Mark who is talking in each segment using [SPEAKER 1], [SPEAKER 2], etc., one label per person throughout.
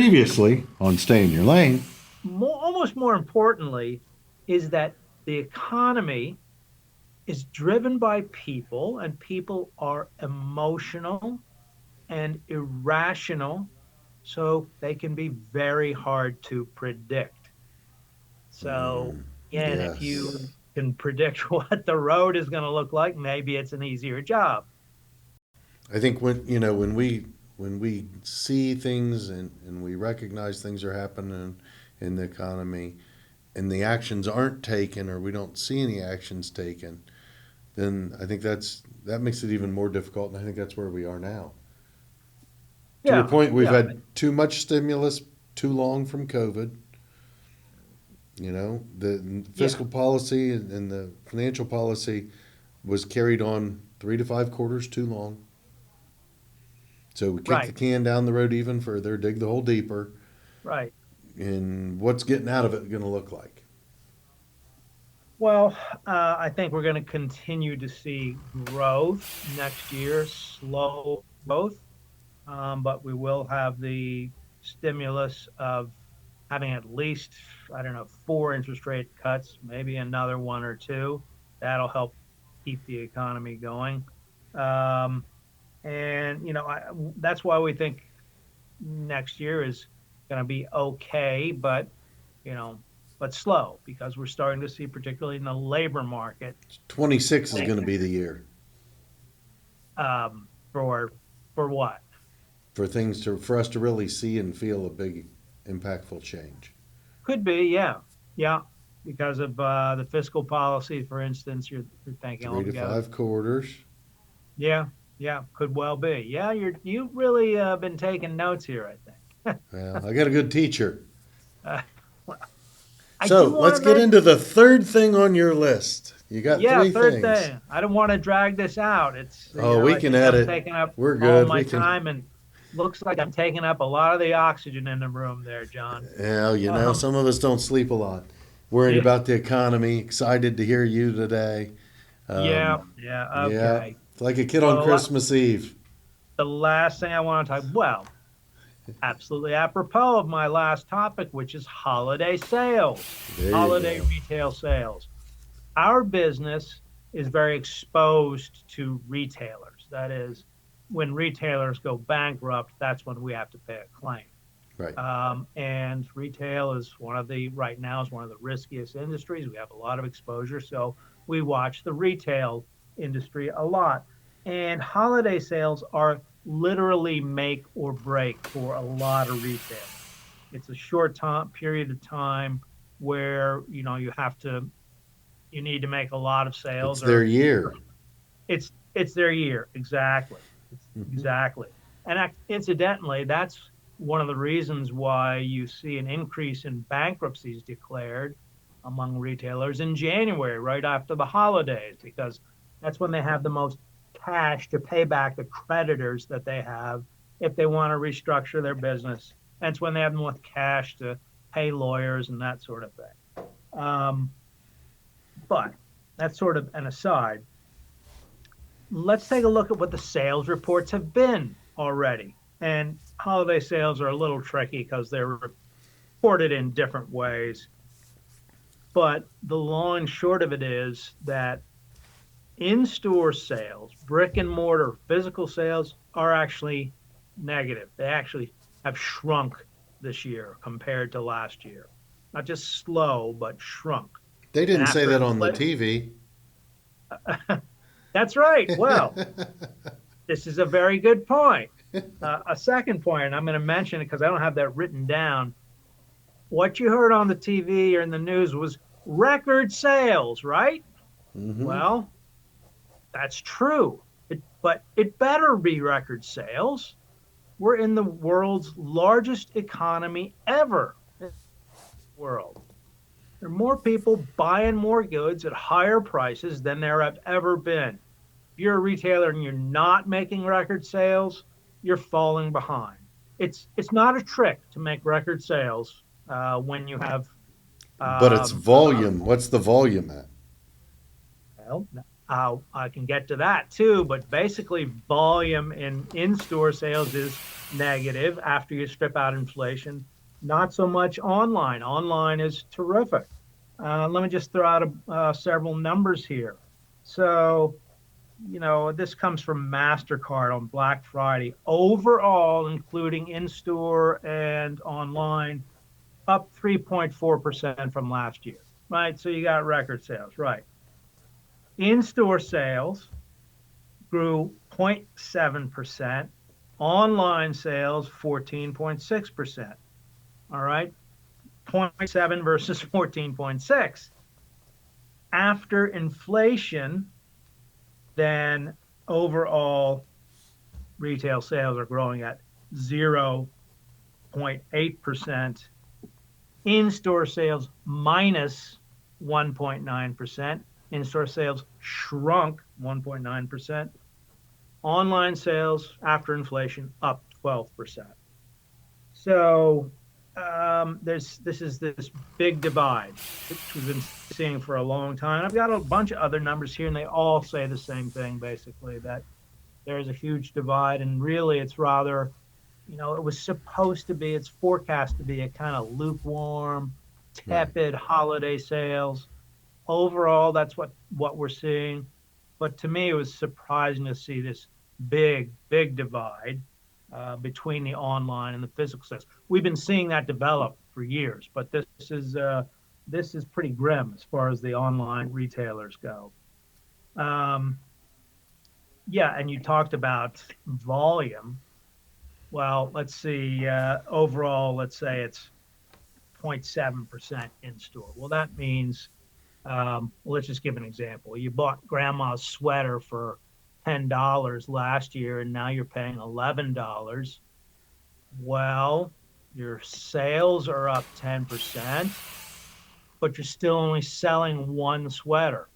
[SPEAKER 1] previously on Stay in Your Lane.
[SPEAKER 2] Almost more importantly, is that the economy is driven by people, and people are emotional and irrational, so they can be very hard to predict. So, again, if you
[SPEAKER 1] Yes.
[SPEAKER 2] can predict what the road is going to look like, maybe it's an easier job.
[SPEAKER 1] I think when we see things and we recognize things are happening in the economy and the actions aren't taken or we don't see any actions taken, then I think that makes it even more difficult, and I think that's where we are now. To your
[SPEAKER 2] Yeah,
[SPEAKER 1] point, we've
[SPEAKER 2] yeah,
[SPEAKER 1] had too much stimulus too long from COVID. The
[SPEAKER 2] yeah.
[SPEAKER 1] fiscal policy and the financial policy was carried on 3 to 5 quarters too long. So we kick the
[SPEAKER 2] Right,
[SPEAKER 1] can down the road even further, dig the hole deeper,
[SPEAKER 2] right.
[SPEAKER 1] and what's getting out of it going to look like?
[SPEAKER 2] Well, I think we're going to continue to see growth next year, slow growth, but we will have the stimulus of having at least, I don't know, four interest rate cuts, maybe another one or two. That'll help keep the economy going. Um, and that's why we think next year is going to be okay, you know, but slow because we're starting to see, particularly in the labor market,
[SPEAKER 1] 26 is going to
[SPEAKER 2] things
[SPEAKER 1] be the year
[SPEAKER 2] for what?
[SPEAKER 1] for us to really see and feel a big impactful change.
[SPEAKER 2] Could be, yeah, yeah, because of the fiscal policy, for instance. You're thinking
[SPEAKER 1] Three to
[SPEAKER 2] altogether.
[SPEAKER 1] five quarters.
[SPEAKER 2] Yeah, yeah, could well be. Yeah, you've really been taking notes here, I think.
[SPEAKER 1] Well, I got a good teacher.
[SPEAKER 2] uh, well, I
[SPEAKER 1] So
[SPEAKER 2] do want
[SPEAKER 1] let's
[SPEAKER 2] to
[SPEAKER 1] get into
[SPEAKER 2] mention,
[SPEAKER 1] the third thing on your list. You got
[SPEAKER 2] yeah,
[SPEAKER 1] three
[SPEAKER 2] third
[SPEAKER 1] things.
[SPEAKER 2] thing. I don't want to drag this out.
[SPEAKER 1] Oh, we
[SPEAKER 2] I
[SPEAKER 1] can
[SPEAKER 2] think I'm
[SPEAKER 1] edit.
[SPEAKER 2] taking up
[SPEAKER 1] We're
[SPEAKER 2] all
[SPEAKER 1] good.
[SPEAKER 2] my
[SPEAKER 1] We can.
[SPEAKER 2] time, and looks like I'm taking up a lot of the oxygen in the room there, John.
[SPEAKER 1] Well,
[SPEAKER 2] Um,
[SPEAKER 1] some of us don't sleep a lot. Worried
[SPEAKER 2] yeah,
[SPEAKER 1] about the economy. Excited to hear you today.
[SPEAKER 2] yeah,
[SPEAKER 1] Um,
[SPEAKER 2] yeah.
[SPEAKER 1] yeah,
[SPEAKER 2] Okay.
[SPEAKER 1] it's like a kid on
[SPEAKER 2] Well,
[SPEAKER 1] Christmas Eve.
[SPEAKER 2] the last thing I want to talk, well, absolutely apropos of my last topic, which is holiday sales,
[SPEAKER 1] There you
[SPEAKER 2] holiday
[SPEAKER 1] go.
[SPEAKER 2] retail sales. Our business is very exposed to retailers. That is, when retailers go bankrupt, that's when we have to pay a claim.
[SPEAKER 1] Right.
[SPEAKER 2] And retail is right now is one of the riskiest industries. We have a lot of exposure. So we watch the retail industry a lot. And holiday sales are literally make or break for a lot of retailers. It's a short time period of time where you need to make a lot of
[SPEAKER 1] It's
[SPEAKER 2] sales,
[SPEAKER 1] their
[SPEAKER 2] or
[SPEAKER 1] year.
[SPEAKER 2] it's their year. Exactly. It's
[SPEAKER 1] Hmm.
[SPEAKER 2] exactly. And incidentally, that's one of the reasons why you see an increase in bankruptcies declared among retailers in January, right after the holidays, because that's when they have the most cash to pay back the creditors that they have if they want to restructure their business. That's when they have the most cash to pay lawyers and that sort of thing. But that's sort of an aside. Let's take a look at what the sales reports have been already. And holiday sales are a little tricky because they're reported in different ways. But the long and short of it is that in store sales, brick and mortar physical sales, are actually negative. They actually have shrunk this year compared to last year. Not just slow, but shrunk.
[SPEAKER 1] They
[SPEAKER 2] And
[SPEAKER 1] didn't say
[SPEAKER 2] after
[SPEAKER 1] that on the
[SPEAKER 2] inflation,
[SPEAKER 1] TV.
[SPEAKER 2] that's right. Well, this is a very good point. A second point, and I'm going to mention it because I don't have that written down. What you heard on the TV or in the news was record sales, right?
[SPEAKER 1] Hmm.
[SPEAKER 2] Well, that's true. But it better be record sales. We're in the world's largest economy ever. In the world. There are more people buying more goods at higher prices than there have ever been. If you're a retailer and you're not making record sales, you're falling behind. It's not a trick to make record sales when you have
[SPEAKER 1] But it's
[SPEAKER 2] um, uh,
[SPEAKER 1] volume. What's the volume at?
[SPEAKER 2] well, I can get to that too, but basically, volume in-store sales is negative after you strip out inflation. Not so much online. Online is terrific. Let me just throw out several numbers here. So, this comes from MasterCard on Black Friday. Overall, including in-store and online, up 3.4% from last year, right? So you got record sales, right? In-store sales grew 0.7%, online sales 14.6%. All right, 0.7 versus 14.6. After inflation, then overall retail sales are growing at 0.8%. In-store sales minus 1.9%. In-store sales shrunk 1.9%. Online sales after inflation up 12%. So this is this big divide, which we've been seeing for a long time. I've got a bunch of other numbers here, and they all say the same thing, basically, that there's a huge divide, and really it's rather, it was supposed to be, it's forecast to be a kind of lukewarm,
[SPEAKER 1] Right.
[SPEAKER 2] tepid holiday sales. Overall, that's what we're seeing. But to me, it was surprising to see this big divide between the online and the physical sales. We've been seeing that develop for years, but this is pretty grim as far as the online retailers go. Um, yeah, and you talked about volume. Well, let's see. Overall, let's say it's 0.7% in store. Well, that means, let's just give an example. You bought grandma's sweater for $10 last year, and now you're paying $11. Well, your sales are up 10%, but you're still only selling one sweater.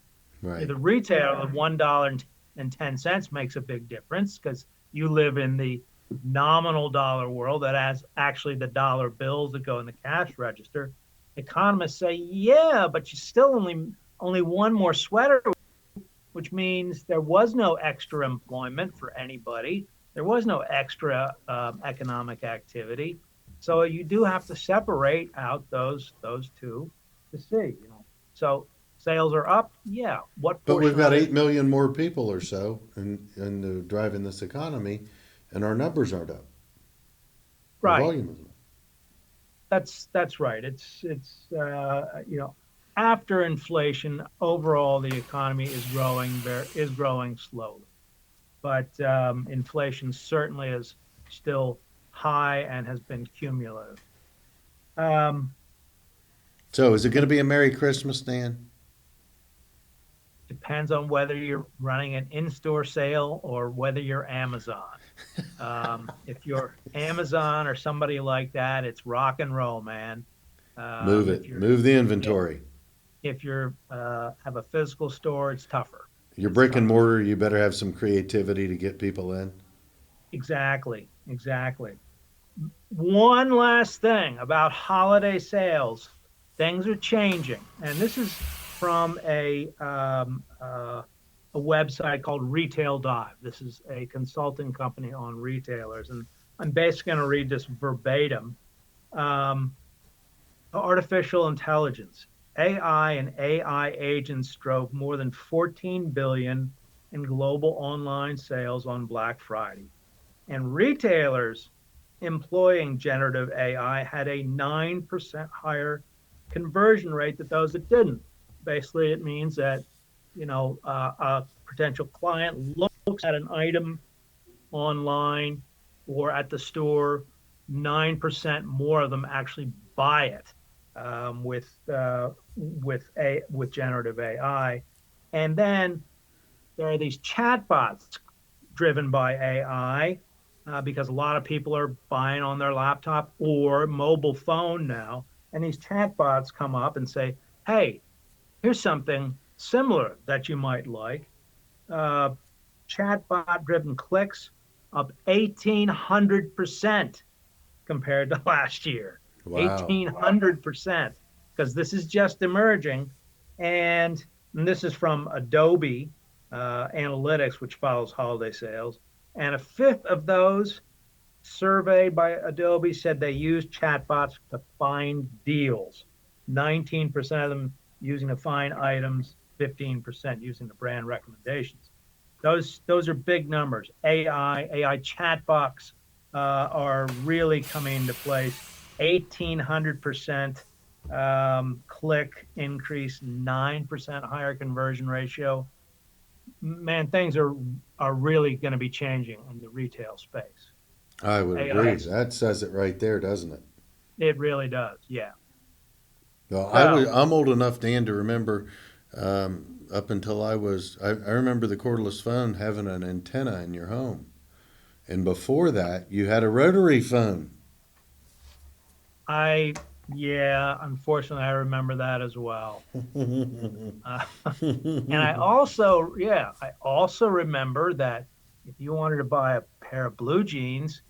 [SPEAKER 1] Right.
[SPEAKER 2] The retailer of $1.10 makes a big difference because you live in the nominal dollar world that has actually the dollar bills that go in the cash register. Economists say, yeah, but you still only one more sweater, which means there was no extra employment for anybody. There was no extra economic activity. So you do have to separate out those two to see. So sales are up. Yeah. What
[SPEAKER 1] But we've
[SPEAKER 2] portion
[SPEAKER 1] got
[SPEAKER 2] of it?
[SPEAKER 1] 8 million more people or so and driving this economy, and our numbers aren't up. Our
[SPEAKER 2] Right.
[SPEAKER 1] volume isn't up.
[SPEAKER 2] That's right. It's after inflation, overall the economy is growing slowly, but inflation certainly is still high and has been cumulative. Um,
[SPEAKER 1] So is it going to be a Merry Christmas, Dan?
[SPEAKER 2] Depends on whether you're running an in-store sale or whether you're Amazon. If you're Amazon or somebody like that, it's rock and roll, man.
[SPEAKER 1] Move
[SPEAKER 2] If
[SPEAKER 1] it.
[SPEAKER 2] you're
[SPEAKER 1] Move the
[SPEAKER 2] yeah,
[SPEAKER 1] inventory.
[SPEAKER 2] if you're have a physical store, it's tougher.
[SPEAKER 1] Your
[SPEAKER 2] It's
[SPEAKER 1] brick and
[SPEAKER 2] tougher.
[SPEAKER 1] mortar, you better have some creativity to get people in.
[SPEAKER 2] Exactly. One last thing about holiday sales. Things are changing, and this is from a website called Retail Dive. This is a consulting company on retailers, and I'm basically going to read this verbatim. Um, Artificial intelligence, AI and AI agents drove more than 14 billion in global online sales on Black Friday. And retailers employing generative AI had a 9% higher conversion rate than those that didn't. Basically, it means that, a potential client looks at an item online or at the store, 9% more of them actually buy it with generative AI. And then there are these chatbots driven by AI because a lot of people are buying on their laptop or mobile phone now. And these chatbots come up and say, hey, here's something similar that you might like. Uh, Chatbot driven clicks up 1,800% compared to last year.
[SPEAKER 1] Wow.
[SPEAKER 2] 1,800%, because this is just emerging. And this is from Adobe. analytics, which follows holiday sales. And a fifth of those surveyed by Adobe said they use chatbots to find deals. 19% of them using to find items, 15% using the brand recommendations. Those are big numbers. AI chatbots are really coming into place. 1,800% click increase, 9% higher conversion ratio. Man, things are really going to be changing in the retail space.
[SPEAKER 1] I would
[SPEAKER 2] AI,
[SPEAKER 1] agree. That says it right there, doesn't it?
[SPEAKER 2] it really does. Yeah.
[SPEAKER 1] Well,
[SPEAKER 2] So
[SPEAKER 1] I'm old enough, Dan, to remember up until I remember the cordless phone having an antenna in your home. And before that, you had a rotary phone.
[SPEAKER 2] yeah, unfortunately, I remember that as well. Uh, and I also remember that if you wanted to buy a pair of blue jeans,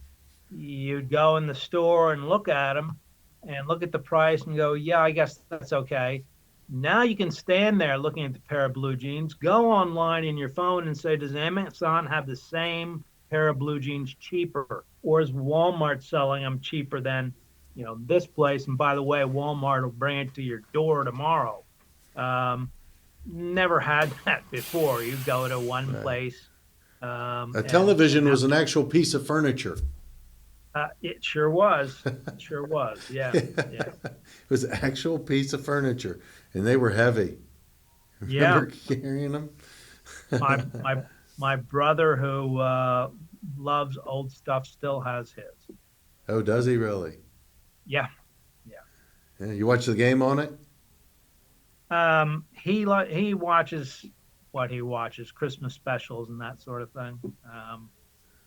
[SPEAKER 2] you'd go in the store and look at them and look at the price and go, yeah, I guess that's okay. Now you can stand there looking at the pair of blue jeans, go online in your phone and say, does Amazon have the same pair of blue jeans cheaper? Or is Walmart selling them cheaper than, this place? And by the way, Walmart will bring it to your door tomorrow. Um, Never had that before. You go to one
[SPEAKER 1] Right.
[SPEAKER 2] place,
[SPEAKER 1] A
[SPEAKER 2] and
[SPEAKER 1] television
[SPEAKER 2] now
[SPEAKER 1] was an actual piece of furniture.
[SPEAKER 2] it sure was. It sure was. Yeah. Yeah.
[SPEAKER 1] It was an actual piece of furniture, and they were heavy.
[SPEAKER 2] Yeah.
[SPEAKER 1] Remember carrying them?
[SPEAKER 2] My my my brother who loves old stuff still has his.
[SPEAKER 1] Oh, does he really?
[SPEAKER 2] Yeah. Yeah.
[SPEAKER 1] Yeah, you watch the game on it?
[SPEAKER 2] He watches what he watches, Christmas specials and that sort of thing.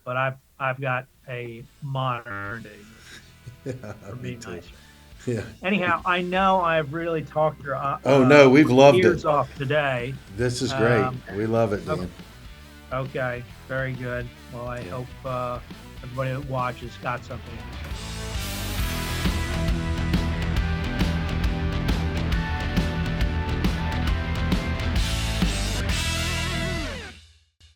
[SPEAKER 2] But I've got a modern day movies
[SPEAKER 1] Yeah,
[SPEAKER 2] for
[SPEAKER 1] me
[SPEAKER 2] me
[SPEAKER 1] too.
[SPEAKER 2] nicer.
[SPEAKER 1] Yeah.
[SPEAKER 2] Anyhow, I know I've really talked your
[SPEAKER 1] Oh no, we've loved it.
[SPEAKER 2] ears off today.
[SPEAKER 1] This is great.
[SPEAKER 2] Um,
[SPEAKER 1] We love it, Dan.
[SPEAKER 2] okay, very good. Well, I
[SPEAKER 1] Yeah.
[SPEAKER 2] hope everybody that watches got something.